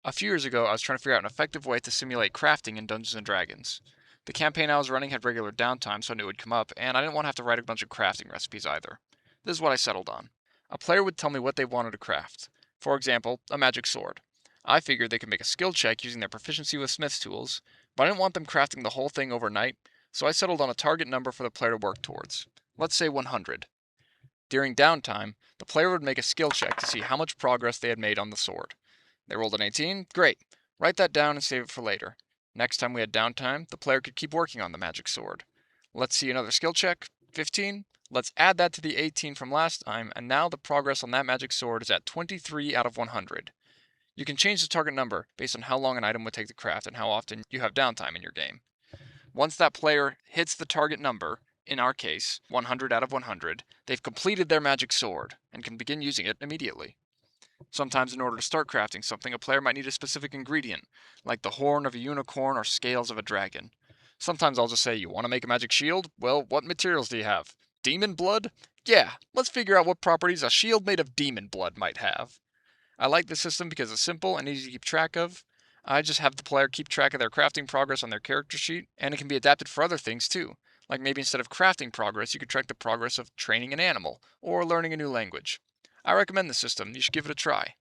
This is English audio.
A few years ago, I was trying to figure out an effective way to simulate crafting in Dungeons & Dragons. The campaign I was running had regular downtime, so I knew it would come up, and I didn't want to have to write a bunch of crafting recipes either. This is what I settled on. A player would tell me what they wanted to craft. For example, a magic sword. I figured they could make a skill check using their proficiency with smith's tools, but I didn't want them crafting the whole thing overnight, so I settled on a target number for the player to work towards. Let's say 100. During downtime, the player would make a skill check to see how much progress they had made on the sword. They rolled an 18, great. Write that down and save it for later. Next time we had downtime, the player could keep working on the magic sword. Let's see another skill check, 15. Let's add that to the 18 from last time, and now the progress on that magic sword is at 23 out of 100. You can change the target number based on how long an item would take to craft and how often you have downtime in your game. Once that player hits the target number, in our case, 100 out of 100, they've completed their magic sword and can begin using it immediately. Sometimes in order to start crafting something, a player might need a specific ingredient, like the horn of a unicorn or scales of a dragon. Sometimes I'll just say, you want to make a magic shield? Well, what materials do you have? Demon blood? Yeah, let's figure out what properties a shield made of demon blood might have. I like this system because it's simple and easy to keep track of. I just have the player keep track of their crafting progress on their character sheet, and it can be adapted for other things too. Like maybe instead of crafting progress, you could track the progress of training an animal or learning a new language. I recommend this system. You should give it a try.